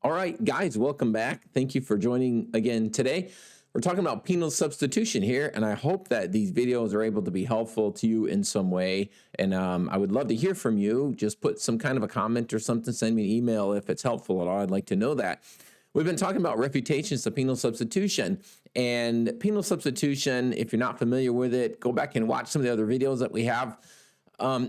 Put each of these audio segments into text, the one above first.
All right, guys, welcome back. Thank you for joining again today. We're talking about penal substitution here, and I hope that these videos are able to be helpful to you in some way. And I would love to hear from you. Just put some kind of a comment or something, send me an email if it's helpful at all. I'd like to know that. We've been talking about refutations of penal substitution. And penal substitution, if you're not familiar with it, go back and watch some of the other videos that we have.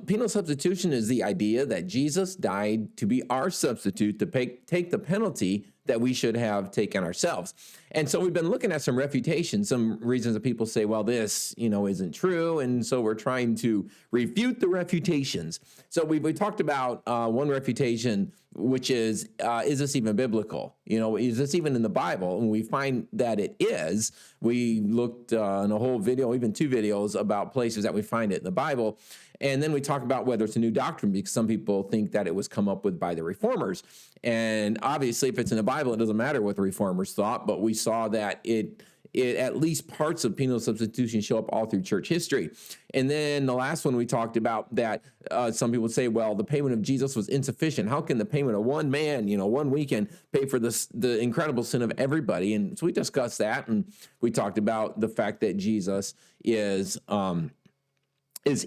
Penal substitution is the idea that Jesus died to be our substitute, to take the penalty that we should have taken ourselves. And so we've been looking at some refutations, some reasons that people say, well, this, isn't true. And so we're trying to refute the refutations. So we talked about one refutation, which is this even biblical? Is this even in the Bible? And we find that it is. We looked in a whole video, even 2 videos about places that we find it in the Bible. And then we talk about whether it's a new doctrine, because some people think that it was come up with by the reformers. And obviously, if it's in the Bible, it doesn't matter what the reformers thought, but we saw that it at least parts of penal substitution show up all through church history. And then the last one we talked about that some people say, well, the payment of Jesus was insufficient. How can the payment of one man, one weekend, pay for the incredible sin of everybody? And so we discussed that, and we talked about the fact that Jesus is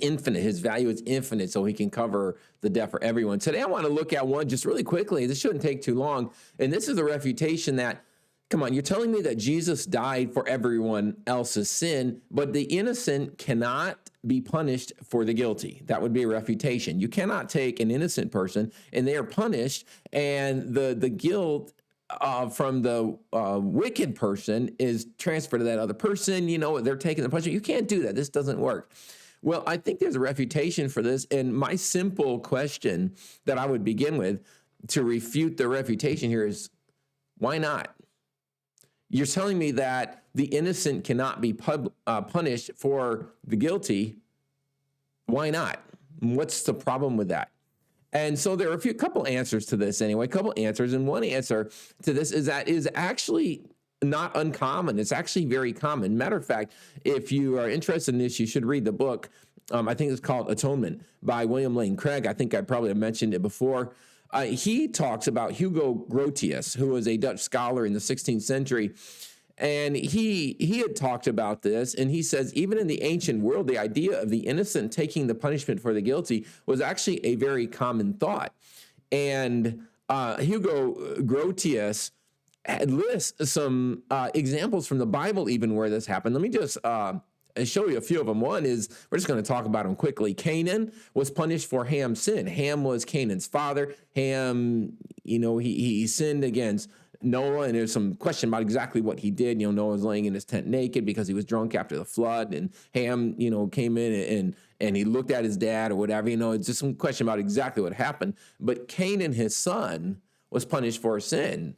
infinite. His value is infinite, so he can cover the debt for everyone. Today, I want to look at one just really quickly. This shouldn't take too long. And this is the refutation that, come on, you're telling me that Jesus died for everyone else's sin, but the innocent cannot be punished for the guilty. That would be a refutation. You cannot take an innocent person and they are punished, and the guilt from the wicked person is transferred to that other person. They're taking the punishment. You can't do that. This doesn't work. Well, I think there's a refutation for this. And my simple question that I would begin with to refute the refutation here is, why not? You're telling me that the innocent cannot be punished for the guilty. Why not? What's the problem with that? And so there are a couple answers to this anyway, couple answers. And one answer to this is that is actually not uncommon. It's actually very common. Matter of fact, if you are interested in this, you should read the book. I think it's called Atonement by William Lane Craig. I think I probably have mentioned it before. He talks about Hugo Grotius, who was a Dutch scholar in the 16th century. And he had talked about this, and he says, even in the ancient world, the idea of the innocent taking the punishment for the guilty was actually a very common thought. And Hugo Grotius lists some examples from the Bible even where this happened. Let me just show you a few of them. One is, we're just going to talk about them quickly. Canaan was punished for Ham's sin. Ham was Canaan's father. Ham, he sinned against Noah, and there's some question about exactly what he did. Noah was laying in his tent naked because he was drunk after the flood, and Ham, came in and he looked at his dad or whatever. It's just some question about exactly what happened. But Canaan, his son, was punished for sin.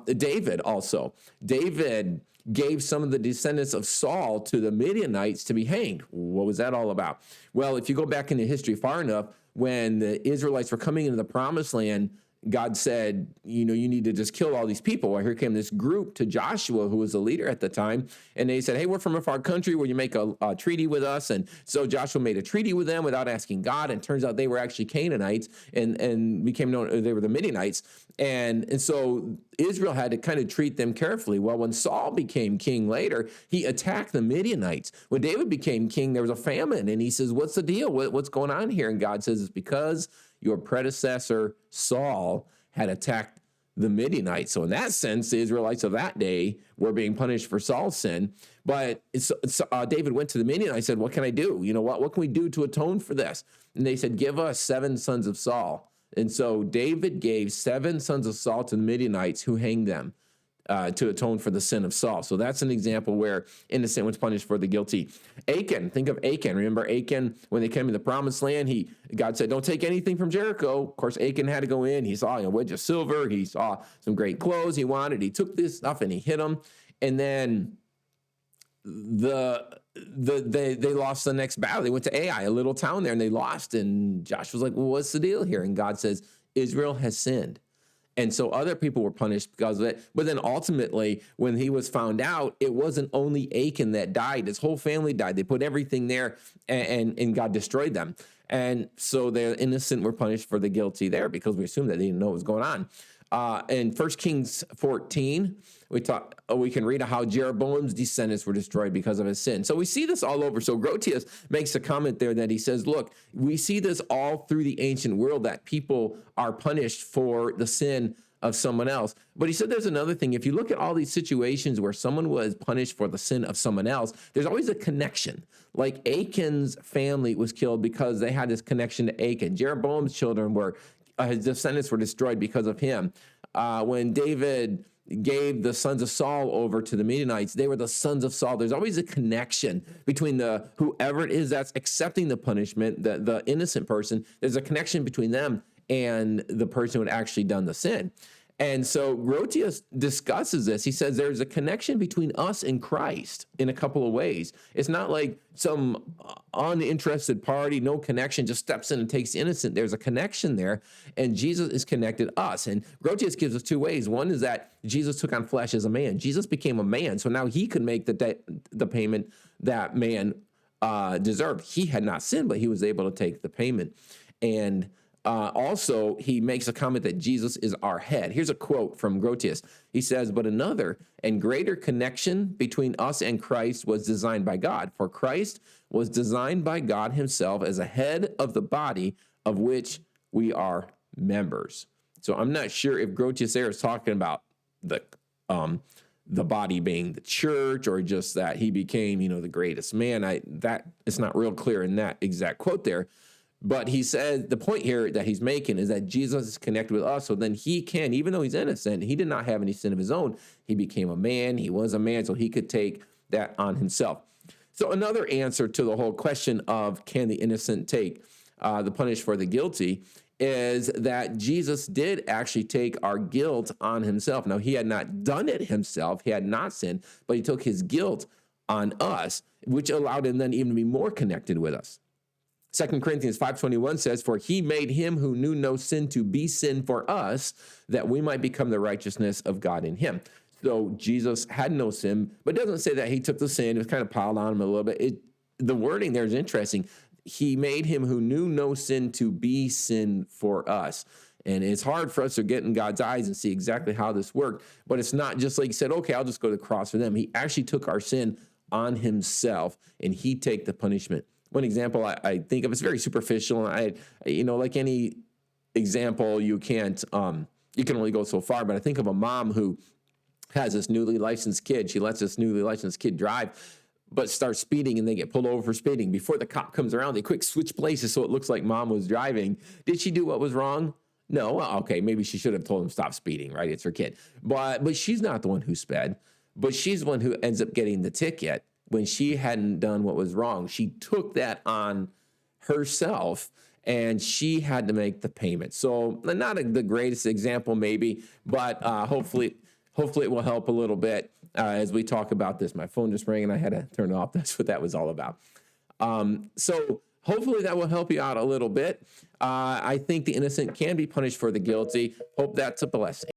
David also. David gave some of the descendants of Saul to the Midianites to be hanged. What was that all about? Well, if you go back into history far enough, when the Israelites were coming into the promised land, God said, you need to just kill all these people. Well, here came this group to Joshua, who was the leader at the time, and they said, hey, we're from a far country. Will you make a treaty with us? And so Joshua made a treaty with them without asking God, and turns out they were actually Canaanites and became known, they were the Midianites. And so Israel had to kind of treat them carefully. Well, when Saul became king later, he attacked the Midianites. When David became king, there was a famine, and he says, what's the deal? What's going on here? And God says, it's because your predecessor, Saul, had attacked the Midianites. So in that sense, the Israelites of that day were being punished for Saul's sin. But David went to the Midianites and said, what can I do? What can we do to atone for this? And they said, give us 7 sons of Saul. And so David gave 7 sons of Saul to the Midianites, who hanged them to atone for the sin of Saul. So that's an example where innocent was punished for the guilty. Achan, think of Achan. Remember Achan, when they came to the promised land, God said, don't take anything from Jericho. Of course, Achan had to go in. He saw a wedge of silver. He saw some great clothes he wanted. He took this stuff and he hid them. And then they lost the next battle. They went to Ai, a little town there, and they lost. And Josh was like, well, what's the deal here? And God says, Israel has sinned. And so other people were punished because of it. But then ultimately, when he was found out, it wasn't only Achan that died. His whole family died. They put everything there, and God destroyed them. And so the innocent were punished for the guilty there because we assumed that they didn't know what was going on. In 1 Kings 14, we can read how Jeroboam's descendants were destroyed because of his sin. So we see this all over. So Grotius makes a comment there that he says, look, we see this all through the ancient world, that people are punished for the sin of someone else. But he said there's another thing. If you look at all these situations where someone was punished for the sin of someone else, there's always a connection. Like Achan's family was killed because they had this connection to Achan. Jeroboam's children were, his descendants were destroyed because of him. When David gave the sons of Saul over to the Midianites, they were the sons of Saul. There's always a connection between whoever it is that's accepting the punishment, the innocent person. There's a connection between them and the person who had actually done the sin. And so Grotius discusses this. He says there's a connection between us and Christ in a couple of ways. It's not like some uninterested party, no connection, just steps in and takes the innocent. There's a connection there, and Jesus is connected us. And Grotius gives us two ways. One is that Jesus took on flesh as a man. Jesus became a man, so now he could make the payment that man deserved. He had not sinned, but he was able to take the payment. And also, he makes a comment that Jesus is our head. Here's a quote from Grotius. He says, but another and greater connection between us and Christ was designed by God. For Christ was designed by God himself as a head of the body of which we are members. So I'm not sure if Grotius there is talking about the body being the church, or just that he became, the greatest man. That it's not real clear in that exact quote there. But he says the point here that he's making is that Jesus is connected with us. So then he can, even though he's innocent, he did not have any sin of his own. He became a man. He was a man, so he could take that on himself. So another answer to the whole question of can the innocent take the punish for the guilty is that Jesus did actually take our guilt on himself. Now, he had not done it himself. He had not sinned, but he took his guilt on us, which allowed him then even to be more connected with us. 2 Corinthians 5:21 says, for he made him who knew no sin to be sin for us, that we might become the righteousness of God in him. So Jesus had no sin, but it doesn't say that he took the sin. It was kind of piled on him a little bit. The wording there is interesting. He made him who knew no sin to be sin for us. And it's hard for us to get in God's eyes and see exactly how this worked. But it's not just like he said, okay, I'll just go to the cross for them. He actually took our sin on himself, and he take the punishment. One example I think of, it's very superficial. Like any example, you can only go so far. But I think of a mom who has this newly licensed kid. She lets this newly licensed kid drive, but starts speeding, and they get pulled over for speeding. Before the cop comes around, they quick switch places so it looks like mom was driving. Did she do what was wrong? No. Well, okay, maybe she should have told him stop speeding, right? It's her kid. But she's not the one who sped, but she's the one who ends up getting the ticket when she hadn't done what was wrong. She took that on herself, and she had to make the payment. So not the greatest example maybe, but hopefully it will help a little bit as we talk about this. My phone just rang and I had to turn it off. That's what that was all about. So hopefully that will help you out a little bit. I think the innocent can be punished for the guilty. Hope that's a blessing.